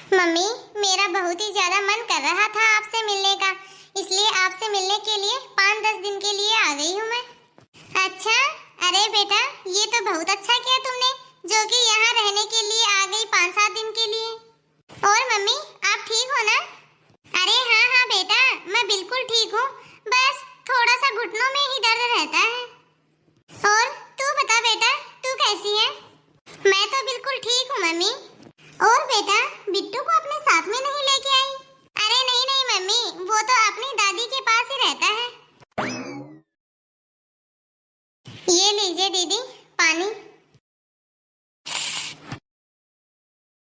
Mummy, मेरा बहुत ही ज्यादा मन कर रहा था आपसे मिलने का, इसलिए आपसे मिलने के लिए 5-10 दिन के लिए आ गई हूँ मैं। अच्छा, अरे बेटा, ये तो बहुत अच्छा किया तुमने, जो कि यहाँ रहने के लिए आ गई 5-7 दिन के लिए। और मम्मी, आप ठीक हो ना? अरे हाँ हाँ बेटा, मैं बिल्कुल ठीक हूँ, बस थोड़ा सा घुटनों में ही दर्द रहता है। और तू बता बेटा, तू कैसी है? मैं तो बिल्कुल ठीक हूँ मम्मी। और बेटा, बिट्टू को अपने साथ में नहीं लेके आई? अरे नहीं नहीं मम्मी, वो तो अपनी दादी के पास ही रहता है। ये लीजिए दीदी, पानी।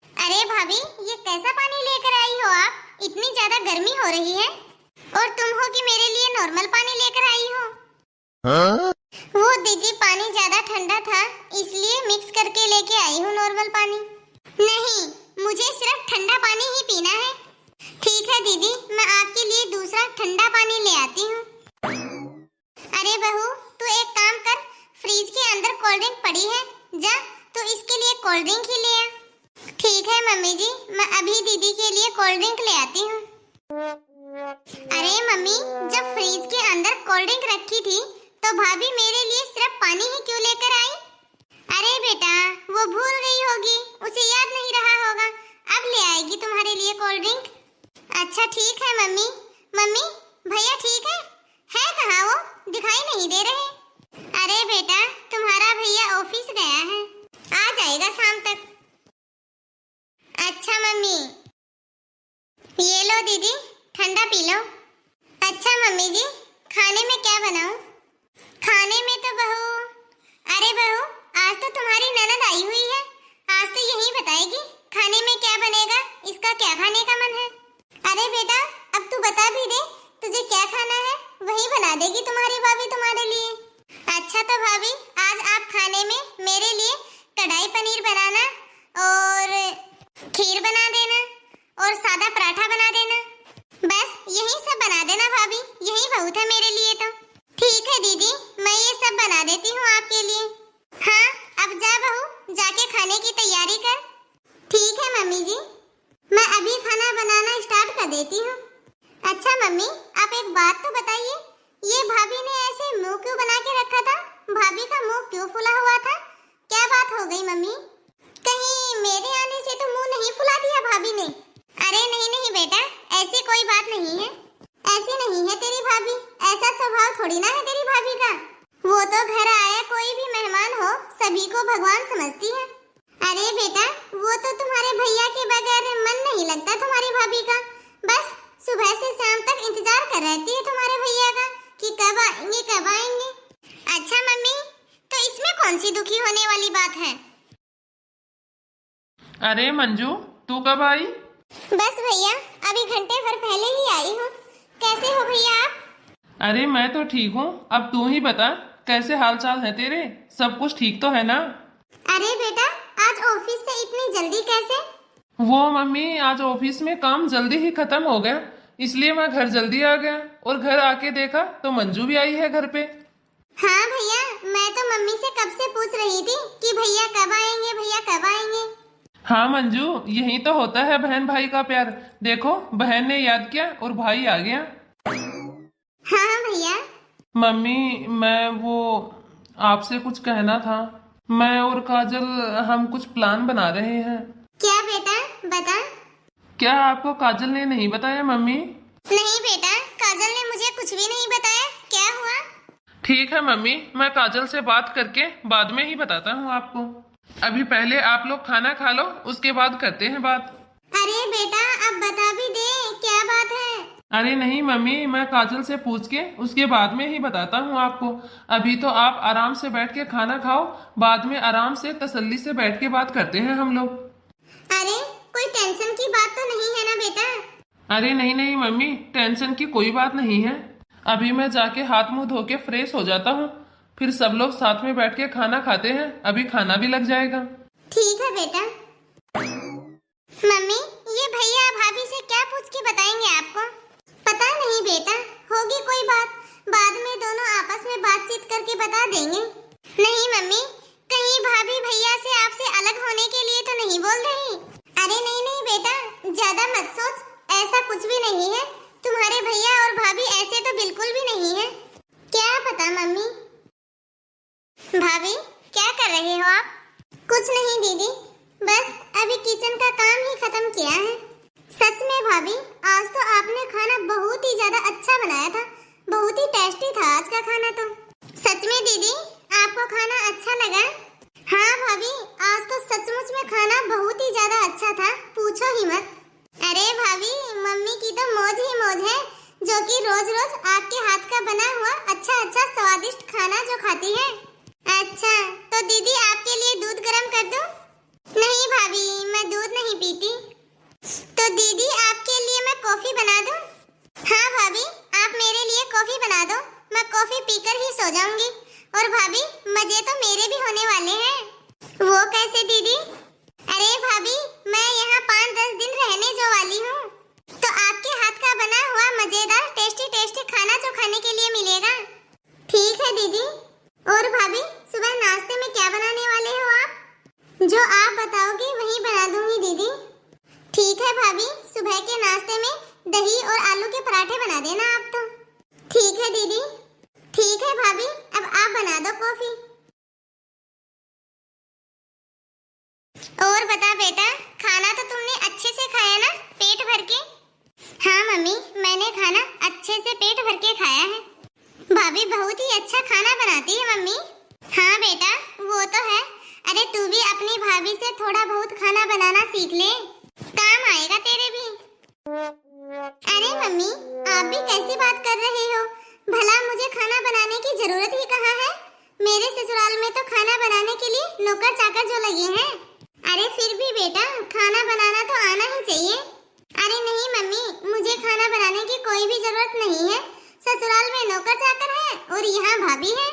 अरे भाभी, ये कैसा पानी लेकर आई हो आप? इतनी ज्यादा गर्मी हो रही है, और तुम हो कि मेरे लिए नॉर्मल पानी लेकर आई हो? हाँ? वो दीदी, पानी ज्यादा ठंडा था, इसलिए मिक्स करके लेके आई हूँ नॉर्मल पानी। नहीं, मुझे सिर्फ ठंडा पानी ही पीना है। ठीक है दीदी, मैं आपके लिए दूसरा ठंडा पानी ले आती हूँ। अरे बहू, तू एक काम कर, फ्रिज के अंदर कोल्ड ड्रिंक पड़ी है, जा तो इसके लिए कोल्ड ड्रिंक ही ले आ। ठीक है मम्मी जी, मैं अभी दीदी के लिए कोल्ड ड्रिंक ले आती हूँ। अरे मम्मी, जब फ्रिज के अंदर कोल्ड ड्रिंक रखी थी तो भाभी मेरे लिए सिर्फ पानी ही क्यों लेकर आई? अरे बेटा, वो भूल गई होगी, उसे याद नहीं रहा होगा, अब ले आएगी तुम्हारे लिए कोल्ड ड्रिंक। अच्छा ठीक है मम्मी। मम्मी, भैया ठीक है? है कहाँ वो? दिखाई नहीं दे रहे। अरे बेटा, तुम्हारा भैया ऑफिस गया है, आ जाएगा शाम तक। अच्छा मम्मी, ये लो दीदी, ठंडा पी लो। अच्छा मम्मी जी, खाने में क्या बनाऊं? खाने में तो बहू, अरे बहू, आज तो तुम्हारी ननद आई हुई है, आज तो यही बताएगी खाने में क्या बनेगा, इसका क्या खाने का मन है। अरे बेटा, अब तू बता भी दे, तुझे क्या खाना है, वही बना देगी तुम्हारी भाभी तुम्हारे लिए। अच्छा तो भाभी, आज आप खाने में मेरे लिए कढ़ाई पनीर बनाना, और खीर बना देना, और सादा पराठा बना देना, बस यही सब बना देना भाभी, यही बहुत है मेरे लिए तो। ठीक है दीदी, मैं ये सब बना देती हूँ आपके लिए। हाँ, अब जा बहू, जाके खाने की तैयारी कर। ठीक है मम्मी जी, मैं अभी खाना बनाना स्टार्ट कर देती हूँ। अच्छा मम्मी, आप एक बात तो बताइए, ये भाभी ने ऐसे मुंह क्यों बना के रखा था? भाभी का मुंह क्यों फुला हुआ था? क्या बात हो गई मम्मी? कहीं मेरे आने से तो मुंह नहीं फुला दिया भाभी ने? अरे नहीं नहीं बेटा, ऐसी कोई बात नहीं है, ऐसी नहीं है तेरी भाभी, ऐसा स्वभाव थोड़ी ना है तेरी भाभी का। वो तो घर आया कोई भी मेहमान हो, सभी को भगवान समझती है। अरे बेटा, वो तो तुम्हारे भैया के बगैर मन नहीं लगता तुम्हारी भाभी का, बस सुबह से शाम तक इंतजार कर रहती है तुम्हारे भैया का कि कब आएंगे कब आएंगे। अच्छा मम्मी, तो इसमें कौन सी दुखी होने वाली बात है? अरे मंजू, तू कब आई? बस भैया, अभी घंटे भर पहले ही आई हूँ। कैसे हो भैया आप? अरे मैं तो ठीक हूँ, अब तू ही बता, कैसे हाल चाल है तेरे? सब कुछ ठीक तो है ना? अरे बेटा, आज ऑफिस से इतनी जल्दी कैसे? वो मम्मी, आज ऑफिस में काम जल्दी ही खत्म हो गया, इसलिए मैं घर जल्दी आ गया, और घर आके देखा तो मंजू भी आई है घर पे। हाँ भैया, मैं तो मम्मी से कब से पूछ रही थी कि भैया कब आएंगे, भैया कब आएंगे। हाँ मंजू, यही तो होता है बहन भाई का प्यार, देखो बहन ने याद किया और भाई आ गया। हाँ भैया। मम्मी, मैं वो आपसे कुछ कहना था, मैं और काजल हम कुछ प्लान बना रहे हैं। क्या बेटा, बता। क्या आपको काजल ने नहीं बताया मम्मी? नहीं बेटा, काजल ने मुझे कुछ भी नहीं बताया, क्या हुआ? ठीक है मम्मी, मैं काजल से बात करके बाद में ही बताता हूँ आपको, अभी पहले आप लोग खाना खा लो, उसके बाद करते हैं बात। अरे बेटा, अब बता भी दे, क्या बात है? अरे नहीं मम्मी, मैं काजल से पूछ के उसके बाद में ही बताता हूँ आपको, अभी तो आप आराम से बैठ के खाना खाओ, बाद में आराम से तसल्ली से बैठ के बात करते हैं हम लोग। अरे कोई टेंशन की बात तो नहीं है ना बेटा? अरे नहीं नहीं मम्मी, टेंशन की कोई बात नहीं है, अभी मैं जाके हाथ मुंह धो के फ्रेश हो जाता हूँ, फिर सब लोग साथ में बैठ के खाना खाते हैं, अभी खाना भी लग जाएगा। ठीक है बेटा। मम्मी, ये भैया भाभी से क्या पूछ के बताएंगे आपको? पता नहीं बेटा, होगी कोई बात, बाद में दोनों आपस में बातचीत करके बता देंगे। नहीं मम्मी, कहीं भाभी भैया से आपसे अलग होने के लिए तो नहीं बोल रही? अरे नहीं नहीं बेटा, ज्यादा मत सोच, ऐसा कुछ भी नहीं है। तुम्हारे भैया और भाभी ऐसे तो बिल्कुल भी नहीं है। क्या पता मम्मी। भाभी क्या कर रहे हो आप? कुछ नहीं दीदी, बस अभी किचन का काम ही खत्म किया है। सच में भाभी, आज तो आपने खाना बहुत ही ज्यादा अच्छा बनाया था। बहुत ही टेस्टी था आज का खाना तो। सच में दीदी, आपको खाना अच्छा लगा? हाँ भाभी, आज तो सचमुच में खाना बहुत ही ज्यादा अच्छा था, पूछो ही मत। अरे भाभी, मम्मी की तो मौज ही मौज है, जो कि रोज रोज आपके हाथ का बना हुआ अच्छा अच्छा स्वादिष्ट खाना जो खाती है। अच्छा, तो दीदी आपके लिए दूध गरम कर दूं? नहीं भाभी, मैं दूध नहीं पीती। तो दीदी आपके लिए मैं कॉफी बना दूं? हाँ भाभी, आप मेरे लिए कॉफी बना दो, मैं कॉफी पीकर ही सो जाऊंगी। और भाभी, मजे तो मेरे भी होने वाले हैं। वो कैसे दीदी? अरे भाभी, मैं यहाँ 5-10 दिन रहने जो वाली हूँ, तो आपके हाथ का बना हुआ मजेदार टेस्टी टेस्टी खाना जो खाने के लिए मिलेगा। ठीक है दीदी। और भाभी, सुबह नाश्ते में क्या बनाने वाले हो आप? जो आप बताओगी वही बना दूंगी दीदी। ठीक है भाभी, सुबह के नाश्ते में दही और आलू के पराठे बना देना आप तो। ठीक है दीदी। ठीक है भाभी, अब आप बना दो कॉफी। और बता बेटा, खाना तो तुमने अच्छे से खाया ना, पेट भर के? हाँ मम्मी, मैंने खाना अच्छे से पेट भर के खाया है। भाभी बहुत ही अच्छा खाना बनाती है मम्मी। हाँ बेटा, वो तो है। अरे तू भी अपनी भाभी से थोड़ा बहुत खाना बनाना सीख ले, काम आएगा तेरे भी। अरे मम्मी, आप भी कैसी बात कर रहे हो? भला मुझे खाना बनाने की जरूरत ही कहाँ है? मेरे ससुराल में तो खाना बनाने के लिए नौकर चाकर जो लगे हैं। अरे फिर भी बेटा, खाना बनाना तो आना ही चाहिए। अरे नहीं मम्मी, मुझे खाना बनाने की कोई भी जरूरत नहीं है। ससुराल में नौकर चाकर है और यहाँ भाभी है,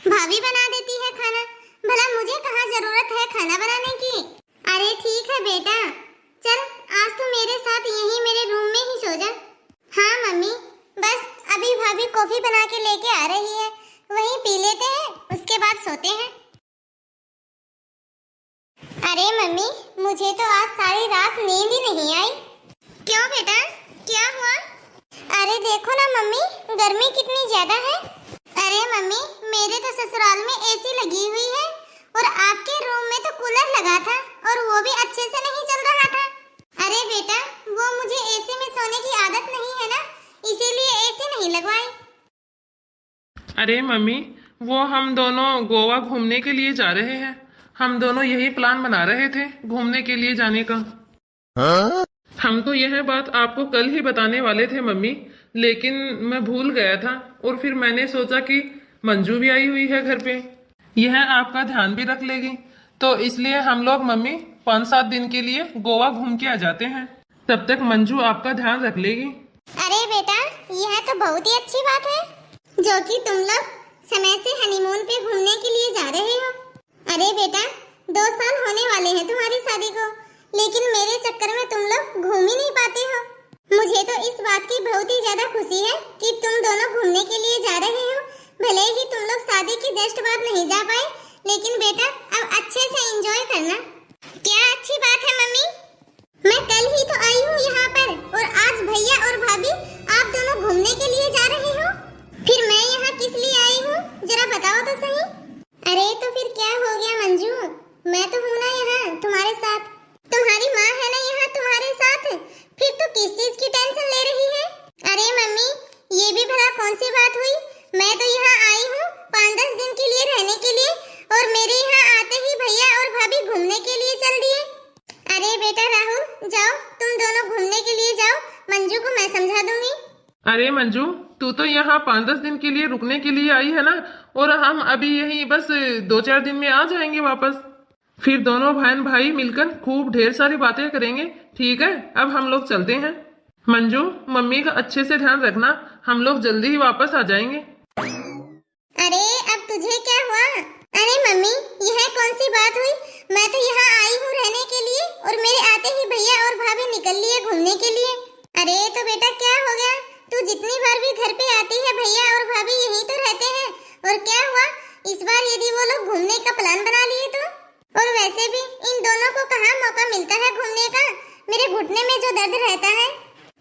भाभी बना देती है खाना। भला मुझे कहाँ जरूरत है खाना बनाने की? अरे ठीक है बेटा, चल आज तो मेरे साथ यहीं मेरे रूम में ही सो जा। हाँ मम्मी, बस अभी भाभी कॉफी बना के लेके आ रही है, वहीं पी लेते हैं, उसके बाद सोते हैं। अरे मम्मी, मुझे तो आज सारी रात नींद ही नहीं आई। क्यों बेटा, क्या हुआ? अरे देखो ना मम्मी, गर्मी कितनी ज्यादा है। अरे मम्मी, मेरे तो ससुराल में एसी लगी हुई है और आपके रूम में तो कूलर लगा था और वो भी अच्छे से नहीं चल रहा था। अरे बेटा, वो मुझे एसी में सोने की आदत नहीं है ना, इसीलिए एसी नहीं लगवाई। अरे मम्मी, वो हम दोनों गोवा घूमने के लिए जा रहे हैं। हम दोनों यही प्लान बना रहे थे घूमने के लिए जाने का। हम तो यह बात आपको कल ही बताने वाले थे मम्मी, लेकिन मैं भूल गया था और फिर मैंने सोचा कि मंजू भी आई हुई है घर पे, यह आपका ध्यान भी रख लेगी, तो इसलिए हम लोग मम्मी 5-7 दिन के लिए गोवा घूम के आ जाते हैं। तब तक मंजू आपका ध्यान रख लेगी। अरे बेटा, यह तो बहुत ही अच्छी बात है, जो कि तुम लोग समय से हनीमून पे घूमने के लिए जा रहे हो। अरे बेटा, 2 साल होने वाले हैं तुम्हारी शादी को, लेकिन मेरे चक्कर में तुम लोग घूम ही नहीं पाते हो। मुझे तो इस बात की बहुत ही ज्यादा खुशी है कि तुम दोनों घूमने के लिए जा रहे हो। भले ही तुम लोग शादी की जस्ट बाद नहीं जा पाए, लेकिन बेटा अब अच्छे से एंजॉय करना। क्या अच्छी बात है मम्मी, मैं कल ही तो आई हूँ यहाँ पर और आज भैया और भाभी आप दोनों घूमने के लिए जा रहे हो। फिर मैं यहाँ किस लिए आई हूँ, जरा बताओ तो सही। अरे तो फिर क्या हो गया मंजू, मैं तो हूँ ना यहाँ तुम्हारे साथ, तुम्हारी माँ है ना यहाँ तुम्हारे साथ, फिर तो किस चीज की टेंशन ले रही है? अरे मम्मी, ये भी भला कौन सी बात हुई? मैं तो यहाँ आई हूँ 5-10 दिन के लिए रहने के लिए, और मेरे यहाँ आते ही भैया और भाभी घूमने के लिए चल दिए। अरे बेटा राहुल, जाओ तुम दोनों घूमने के लिए जाओ, मंजू को मैं समझा दूंगी। अरे मंजू, तू तो यहाँ 5-10 दिन के लिए रुकने के लिए आई है ना, और हम अभी यही बस 2-4 दिन में आ जाएंगे वापस। फिर दोनों बहन भाई मिलकर खूब ढेर सारी बातें करेंगे। ठीक है, अब हम लोग चलते हैं। मंजू, मम्मी का अच्छे से ध्यान रखना, हम लोग जल्दी ही वापस आ जाएंगे। अरे अब तुझे क्या हुआ? अरे मम्मी, यह कौन सी बात हुई? मैं तो यहाँ आई हूँ रहने के लिए और मेरे आते ही भैया और भाभी निकल लिए घूमने के लिए। अरे तो बेटा क्या हो गया? तू जितनी बार भी घर पे आती है भैया और भाभी यहीं तो रहते हैं, और क्या हुआ इस बार यदि वो लोग घूमने का प्लान बना लिए तो? और वैसे भी इन दोनों को कहाँ मौका मिलता है घूमने का, मेरे घुटने में जो दर्द रहता है,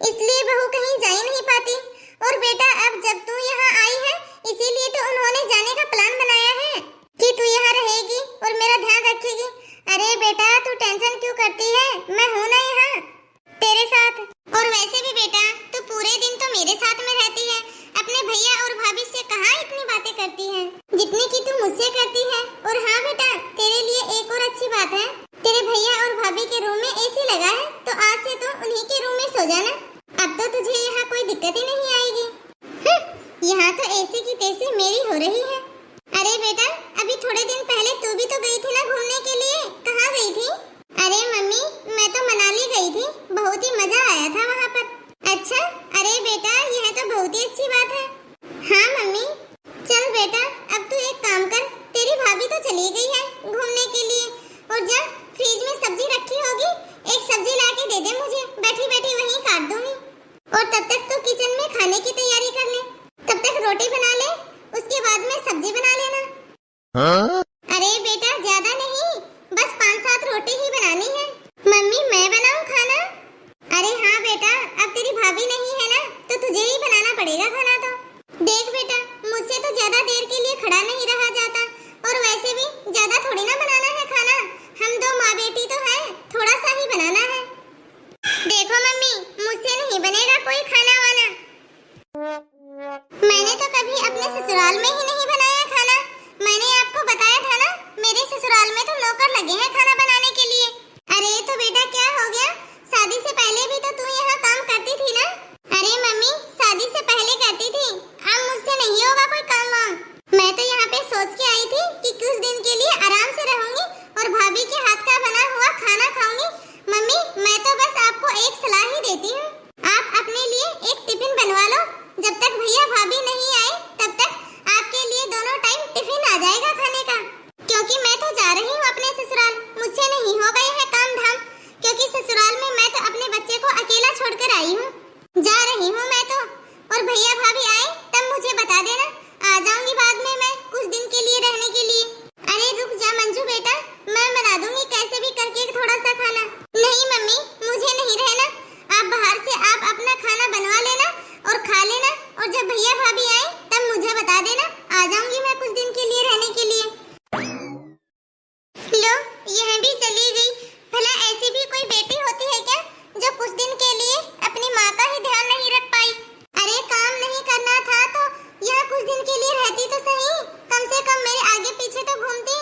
इसलिए बहू कहीं जा ही नहीं पाती। और बेटा अब जब तू यहाँ आई है, इसीलिए तो उन्होंने जाने का प्लान बनाया है कि तू यहाँ रहेगी और मेरा ध्यान रखेगी। अरे बेटा तू टेंशन क्यों करती है, मैं हूँ ना यहाँ तेरे साथ। और वैसे भी बेटा तू पूरे दिन तो मेरे साथ में रहती है, अपने भैया और भाभी से कहाँ इतनी बातें करती है जितनी कि तू मुझसे करती है। और हाँ बेटा तेरे लिए एक और अच्छी बात है, तेरे भैया और भाभी के रूम में एसी लगा है, तो आज से तू उन्हीं के रूम में सो जाना। अब तो तुझे यहाँ कोई दिक्कत ही नहीं आएगी। यहाँ तो एसी की तेजी मेरी हो रही है। अरे बेटा अभी थोड़े दिन पहले तू भी तो गई थी ना घूमने के लिए, कहाँ गई थी? अरे मम्मी मैं तो मनाली गई थी, बहुत ही मजा आया था वहाँ पर। अच्छा अरे बेटा यह तो बहुत ही अच्छी बात है। हाँ मम्मी चल बेटा अब तू एक काम कर, तेरी भाभी तो चली गई है घूमने के लिए, और जा फ्रिज में सब्जी रखी होगी, एक सब्जी ला के दे दे मुझे, बैठी बैठी वहीं काट दूंगी। और तब तक तो किचन में खाने की तैयारी कर ले, तब तक रोटी बना ले, उसके बाद में सब्जी बना लेना। हाँ? अरे बेटा ज्यादा नहीं, बस 5-7 रोटी ही बनानी है। मम्मी मैं बनाऊं खाना? अरे हाँ बेटा अब तेरी भाभी नहीं है ना, तो तुझे ही बनाना पड़ेगा खाना। तो देख बेटा मुझसे तो ज्यादा देर के लिए खड़ा नहीं रहा जाता, और वैसे भी ज्यादा थोड़ी ना बनाना है खाना, हम दो माँ बेटी तो है, थोड़ा सा ही बनाना है। देखो मम्मी मुझसे नहीं बनेगा कोई खाना वाना, मैंने तो कभी अपने ससुराल में ही नहीं बनाया खाना। मैंने आपको बताया था ना मेरे ससुराल में तो नौकर लगे हैं खाना बनाने के लिए। अरे तो बेटा क्या हो गया, शादी से पहले भी तो तू यहाँ काम करती थी ना? अरे मम्मी शादी से पहले करती थी, अब मुझसे नहीं होगा कोई काम वाम। मैं तो यहाँ पे सोच के आई थी कि कुछ दिन के लिए आराम से रहूंगी और भाभी के हाथ का बना हुआ खाना खाऊंगी। मम्मी मैं तो बस आपको एक सलाह ही देती हूँ, आप अपने लिए एक टिफिन बनवा लो, जब तक भैया भाभी नहीं आए तब तक आपके लिए दोनों टाइम टिफिन आ जाएगा खाने का। क्योंकि मैं तो जा रही हूँ अपने ससुराल, मुझसे नहीं होगा यह काम धाम, क्योंकि ससुराल में मैं तो अपने बच्चे को अकेला छोड़कर आई हूँ, जा रही हूँ मैं तो। और भैया भाभी आए तब मुझे बता देना, आ जाऊंगी बाद में मैं कुछ दिन के लिए रहने के लिए। अरे रुक जा मंजू बेटा, मैं बना दूंगी कैसे भी करके थोड़ा सा खाना। नहीं मम्मी मुझे नहीं रहना, आप बाहर से आप अपना खाना बनवा लेना और खा लेना, और जब भैया भाभी आए तब मुझे बता देना, आ जाऊंगी मैं कुछ दिन के लिए रहने के लिए। लो यह भी चली गई, भला ऐसी भी कोई बेटी होती है क्या जो कुछ दिन के लिए अपनी माँ का ही ध्यान नहीं रख पाई? अरे काम नहीं करना था तो यहाँ कुछ दिन के लिए रहती तो सही, कम से कम मेरे आगे पीछे तो घूमती।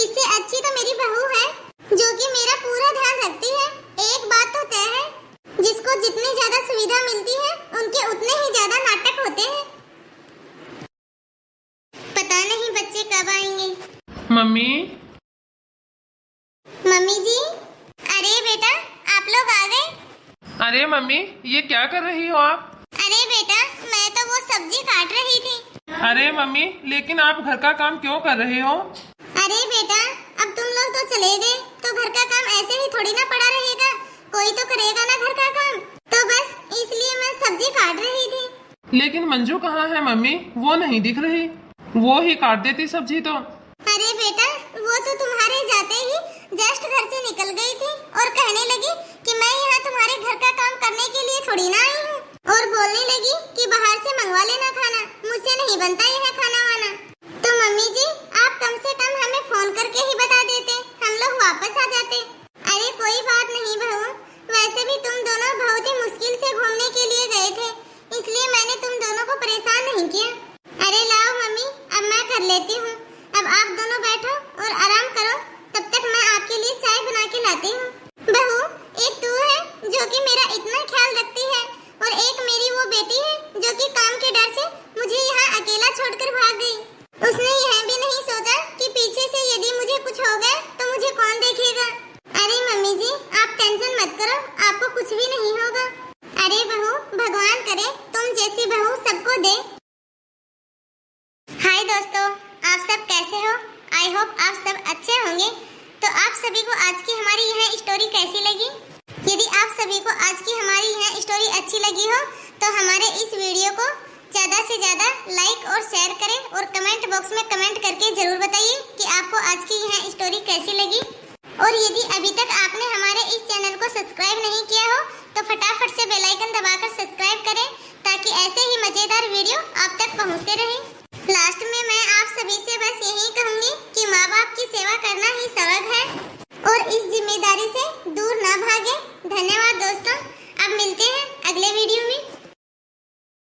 इससे अच्छी तो मेरी बहू है जो कि मेरा पूरा ध्यान रखती है। एक बात तो तय है, जिसको जितनी ज्यादा सुविधा मिलती है उनके उतने ही ज्यादा नाटक होते हैं। पता नहीं बच्चे कब आएंगे। मम्मी मम्मी जी अरे बेटा आप लोग आ गए। अरे मम्मी ये क्या कर रही हो आप? अरे बेटा मैं तो वो सब्जी काट रही थी। अरे मम्मी लेकिन आप घर का काम क्यों कर रहे हो? अरे बेटा अब तुम लोग तो चले गए तो घर का काम ऐसे ही थोड़ी ना पड़ा रहेगा, कोई तो करेगा ना घर का काम, तो बस इसलिए मैं सब्जी काट रही थी। लेकिन मंजू कहाँ है मम्मी, वो नहीं दिख रही, वो ही काट देती सब्जी तो। अरे बेटा वो तो तुम्हारे जाते ही जस्ट घर से निकल गई थी और कहने लगी कि मैं यहाँ तुम्हारे घर का काम करने के लिए थोड़ी ना आई हूँ, और बोलने लगी कि बाहर से मंगवा लेना खाना, मुझसे नहीं बनता यह खाना वाना। तो मम्मी जी आप कम से कम हमें फोन करके ही बता देते, हम लोग वापस आ जाते। अरे कोई बात नहीं बहू, वैसे भी तुम दोनों बहुत ही मुश्किल से घूमने के लिए गए थे, इसलिए मैंने तुम दोनों को परेशान नहीं किया। अरे लाओ मम्मी अब मैं कर लेती हूँ, अब आप दोनों बैठो और आराम करो, तब तक मैं आपके लिए चाय बना के लाती हूँ। बहू एक तू है जो कि मेरा इतना ख्याल रखती है, और एक मेरी वो बेटी है जो कि काम के डर से मुझे यहाँ अकेला छोड़कर भाग गई। उसने यह भी नहीं सोचा कि पीछे से यदि मुझे कुछ हो गया तो मुझे कौन देखेगा। अरे मम्मी जी आप टेंशन मत करो, आपको कुछ भी नहीं होगा। अरे बहू भगवान करे तुम जैसी बहू सबको दे। हाय दोस्तों आप सब कैसे हो? आई होप आप सब अच्छे होंगे। तो आप सभी को आज की हमारी यह स्टोरी कैसी लगी? यदि आप सभी को आज की हमारी यह स्टोरी अच्छी लगी हो तो हमारे इस वीडियो को ज़्यादा से ज़्यादा लाइक और शेयर करें, और कमेंट बॉक्स में कमेंट करके ज़रूर बताइए कि आपको आज की यह स्टोरी कैसी लगी। और यदि अभी तक आपने हमारे इस चैनल को सब्सक्राइब नहीं किया हो तो फटाफट से बेल आइकन दबाकर सब्सक्राइब करें ताकि ऐसे ही मजेदार वीडियो आप तक पहुंचते रहें। लास्ट में मैं आप सभी से बस यही कहूंगी कि माँ बाप की सेवा करना ही स्वर्ग है और इस जिम्मेदारी से दूर ना भागे। धन्यवाद दोस्तों।